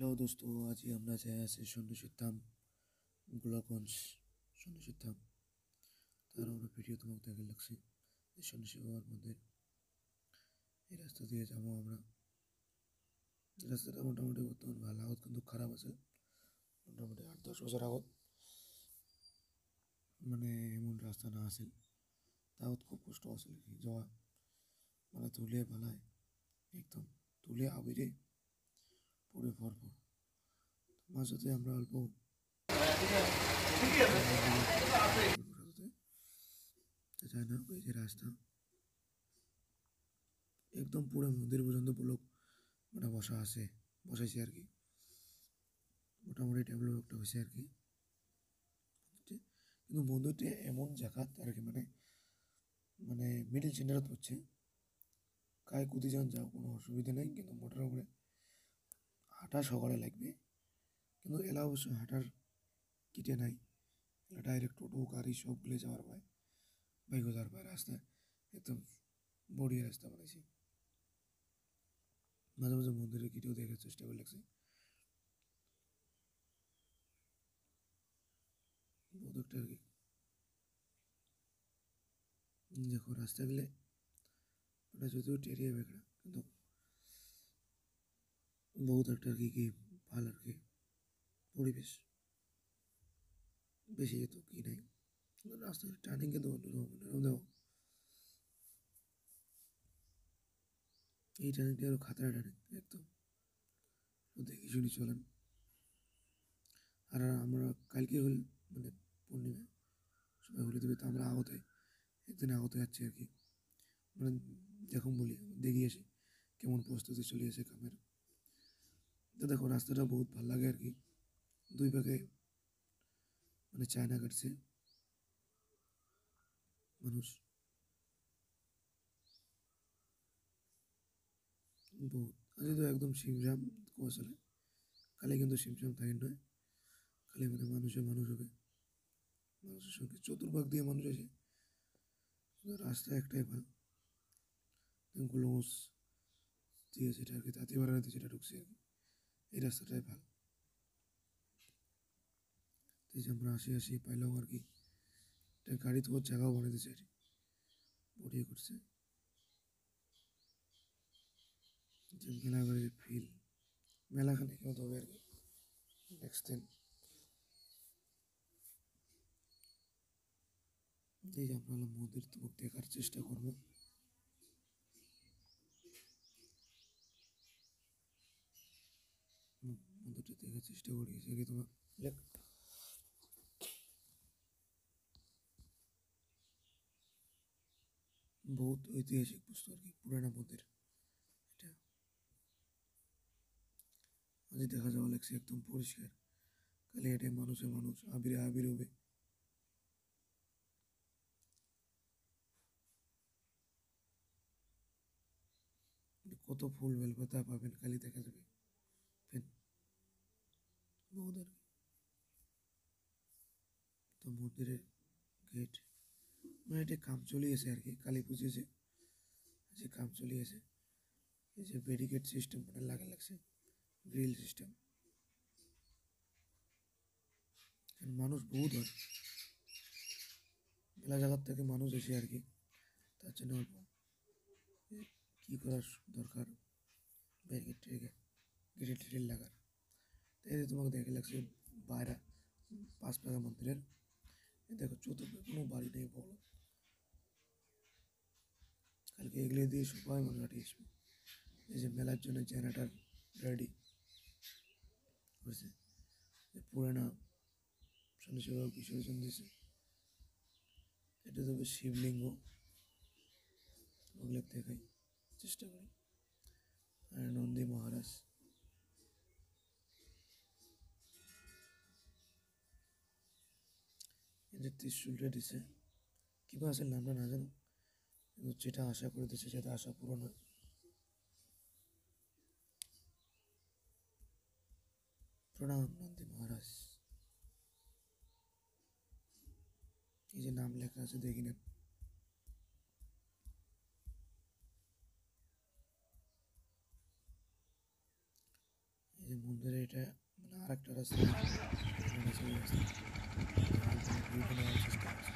Hello দোস্ত, আজি আমরা যাই আছি সন্ন্যাসীর ধাম গোলাপগঞ্জ। সন্ন্যাসীর ধাম তার আমরা ভিডিও তোমাকে দেখে লাগছে এই সন্ন্যাসী বাবার মন্দির। এই রাস্তা দিয়ে যাবো আমরা। রাস্তাটা মোটামুটি বর্তমান ভালো, আগত কিন্তু খারাপ আছে। মোটামুটি 8-10 বছর আগত মানে এমন রাস্তা না আছিল, তাগত খুব কষ্ট আছিল কি যাওয়া, মানে তুলে পালায় একদম তুলে আবিরে পরে ভরপুর। মাঝতে আমরা অল্প যায় না এই যে রাস্তা একদম পুরো মন্দির পর্যন্ত ব্লক মানে বসাইছে আর কি। মোটামুটি ডেভেলপটা হয়েছে আর কি। কিন্তু মন্দিরটি এমন জায়গা আর কি, মানে মানে মিডিল সেন্টারত পড়ছে, কায় কুদি যান যাও কোনো অসুবিধা নেই, কিন্তু মোটর উপরে হাঁটা সকালে লাগবে। কিন্তু এলা অবশ্য হাঁটার কিটে নাই, এলা ডাইরেক্ট টোটো গাড়ি সবগুলো যাওয়ার পায়, বাইকও যাওয়ার পায়। রাস্তা একদম বড়িয়া রাস্তা বানাইছে। মাঝে মাঝে মন্দিরের কিটেও দেখার চেষ্টা করে লাগছে বহুত একটা আর কি। দেখো রাস্তা গেলে ওটা যদিও টেরিয়া বেগড়া, কিন্তু বহুত একটা আর কি ভালো আর কি পরিবেশ। বেশি যেত কি নাই, রাস্তার টার্নিং কিন্তু অন্যরকম দেখো। এই টার্নিংটা আরো খাতরা টার্নিং একদম, দেখি শুনি চলেন। আর আমরা কালকে হল মানে পূর্ণিমা, সবাই হলে দেবে, তো আমরা আগতে একদিন আগতে যাচ্ছি আর কি। মানে যখন বলি দেখি আসি কেমন প্রস্তুতি চলে আসে কামের। তো দেখো রাস্তাটা বহুত ভালো লাগে আর কি। দুই পাকে মানে চায়না কাটছে মানুষ বহুত। আজ তো একদম সিমরাম কুয়া চলে, কালে কিন্তু সিমসাম থাকে নয়, খালি মানে মানুষ হবে, মানুষের সঙ্গে চতুর্ভাগ দিয়ে মানুষ আছে। রাস্তা একটাই ভালো, গ্লোস দিয়ে যেটা আর কি তাঁতিপাড়াতে যেটা ঢুকছে আর কি, এই রাস্তাটাই ভালো। এই যে আমরা আসি পাইলাম আর কি, এটা গাড়ি তো জায়গাও বানিয়ে দিচ্ছে এটি, বড়িয়ে করছে যে মেলাঘরের ফিল, মেলাখানে কেমন হবে আর কি। নেক্সট দিন এই যে আমরা মন্দির তো দেখার চেষ্টা করবো। মন্দিরটা দেখার চেষ্টা করি যে কি তোমার বহুত ঐতিহাসিক বস্তু আর কি, পুরানা মন্দির এটা। আজ দেখা যাওয়া লাগছে একদম পরিষ্কার, খালি এটাই মানুষ আবিরে আবির হবে। কত ফুল বেলপাতা পাবেন খালি দেখা যাবে ফেন বহুত আর কি। তো মন্দিরের গেট মানে এটা কাম চলিয়েছে আর কি, কালী পুজোছে যে কাম চলিয়েছে। এই যে ব্যারিকেড সিস্টেম মানে লাগছে, গ্রিল সিস্টেম, মানুষ বহুত হয়, মেলা জায়গার থেকে মানুষ এসে আর কি। তার জন্য অল্প কী করার দরকার, ব্যারিকেড ট্যারিকেড গেটে টেরিল লাগার। তাই তোমাকে দেখে লাগছে বাইরে পাঁচ পাকা মন্দিরের। দেখো চতুর্থ কোনো বাড়ি নেই বড়, কালকে এগুলো দিয়ে সবাই মনে কাটিয়ে আসবে। এই যে মেলার জন্য জেনারেটার রেডি করেছে, পুরানা সন্ন্যাসী বাবা বিসর্জন দিয়েছে। এটা তবে শিবলিঙ্গ, ওগুলো দেখাই চেষ্টা করি। আর নন্দী মহারাজ, এদের ত্রিশুলটা দিছে, কিবা আছে নামটা না জানো, কিন্তু যেটা আশা করে দিচ্ছে সেটা আশা পূরণ হয়। প্রণাম নন্দী মহারাজ। এই যে নাম লেখা আছে দেখি নেন। এই যে মন্দিরে এটা মানে আরেকটা রাস্তা মানে সেই রাস্তা ভিউটা নেওয়ার চেষ্টা করছি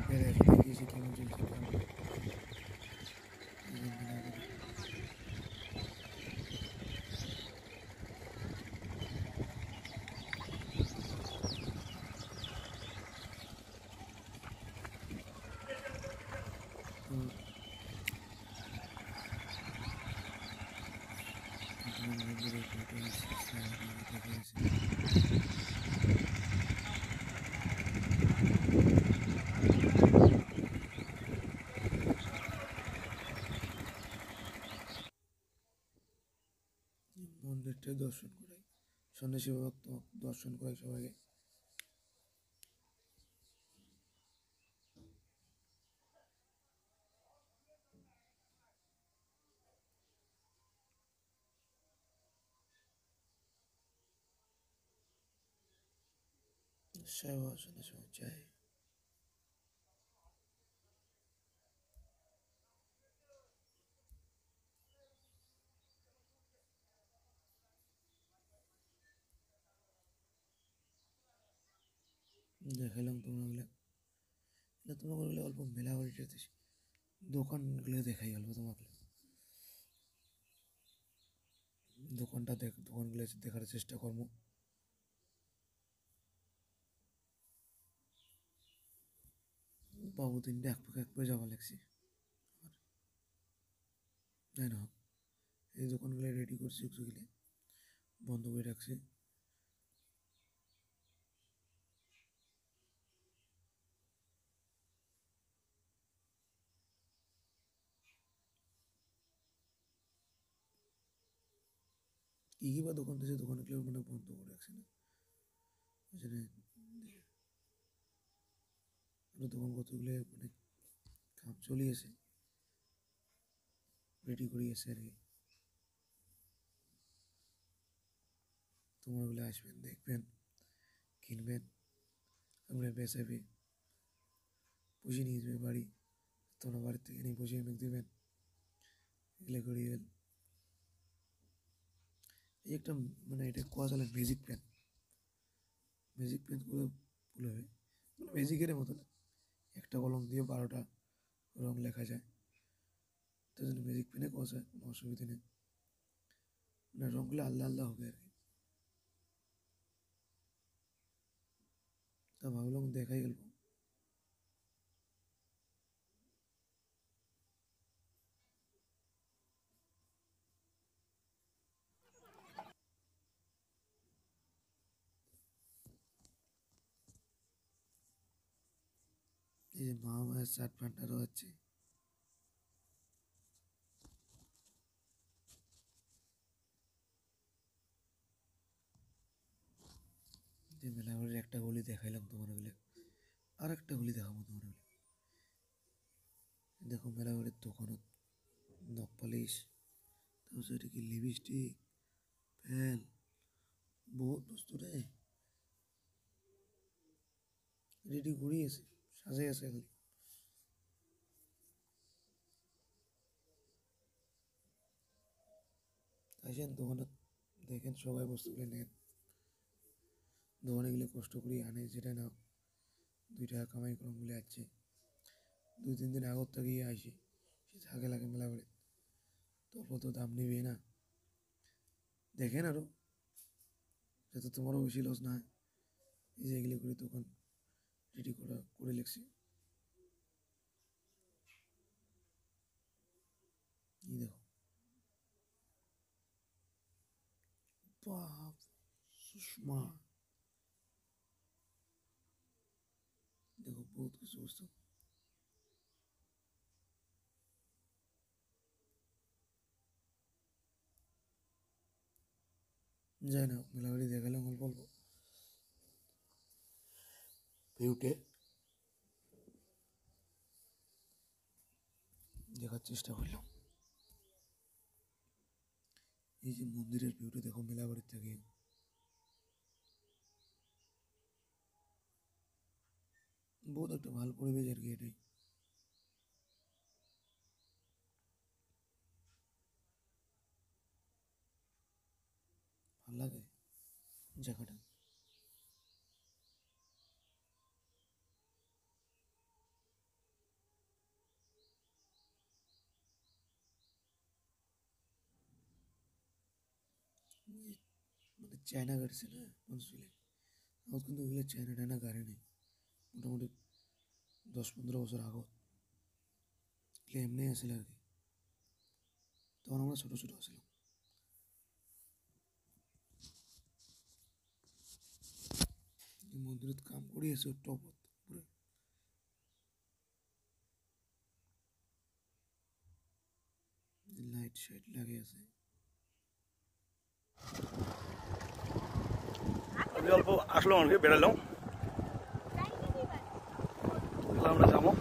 বেড়ে দেখিয়েছি কেমন চলছে কেমন মন্দিরে ফটো দেখিয়েছি মন্দিরটা দর্শন করাই সন্ন্যাসী ভক্ত দর্শন করাই সবাইকে সেবা সন্ন্যাসী চাই দেখালাম তোমরা অল্প মেলা বাড়িটাতে দোকানগুলো দেখাই অল্প তোমাকে দোকানগুলো দেখার চেষ্টা করবো বাবু তিনটে এক পাকে যাওয়া লাগছে তাই না এই দোকানগুলো রেডি করছি একটুগুলি বন্ধ করে রাখছি কী কী বা দোকান থেকে দোকানগুলো মানে বন্ধ করে রাখছে না এখানে দোকান কতগুলো মানে কাম চলিয়েছে রেডি করিয়েছে আর কি তোমারগুলো আসবেন দেখবেন কিনবেন আমরা বেচাবে পুষিয়ে নিয়ে যাবে বাড়ি তোমরা বাড়ির থেকে নিয়ে পুষিয়ে মেঘ দেবেন এগুলো করিয়ে এই একটা মানে এটা কোয়া চলে ম্যাজিক পেনগুলো ভুল হবে মানে ম্যাজিকের মতো না একটা কলম দিয়ে 12টা রং লেখা যায় তার জন্য ম্যাজিক পেনে কোয়া যায় কোনো অসুবিধা নেই মানে রঙগুলো আলাদা আলাদা হবে আর কি তা ভাবলাম দেখাই গেল এই যে মা মায়ের শার্ট প্যান্টটারও আছে যে মেলাঘরের একটা গলি দেখাইলাম তোমার ওগুলো আর একটা গলি দেখাবো তোমার ওগুলো দেখো মেলাঘরের দোকানত নখ পালিশ তারপর এটা কি লিপস্টিক ফেল বহুত বস্তু রে রেডি করিয়েছে সাজাই আছে খালি আসেন দোকানে দেখেন সবাই বস্তুগুলো নেন দোকানে গেলে কষ্ট করি আনে যেটা না 2 টাকা কামাই করুন বলে আছে 2-3 দিন আগর থেকেই আসি সে থাকে লাগে মেলা করে তারপর তো দাম নিবে না দেখেন আরও যাতে তোমারও বেশি লস না হয় এই যে এগুলো করে দোকান রেডি করে লিখছি এই দেখো বাপ সুষমা দেখো বহুত কিছু বস্তু যাই না মেলাবাড়ি দেখালাম অল্প অল্প ভিউটে দেখার চেষ্টা করলাম এই যে মন্দিরের ভিউটা দেখো মেলাবাড়ির থেকে বহুত একটা ভালো পরিবেশ আর কি এটাই। ভাল লাগে জায়গাটা। মানে চায়না গাড়ছে না মানুষগুলো, আমার কিন্তু ওইগুলো চায়না টায়না গাড়ি নেই। মোটামুটি 10-15 বছর আগত এগুলো এমনি আসলে আর কি, তখন আমরা ছোটো ছোটো আসলাম। মন্দিৰত কাম কৰি আছো টপত পুৰা। লাইট শাইট লাগে আছে। আমি অল্প আসলাম আর কি, বেড়ালাম, আমরা যাবো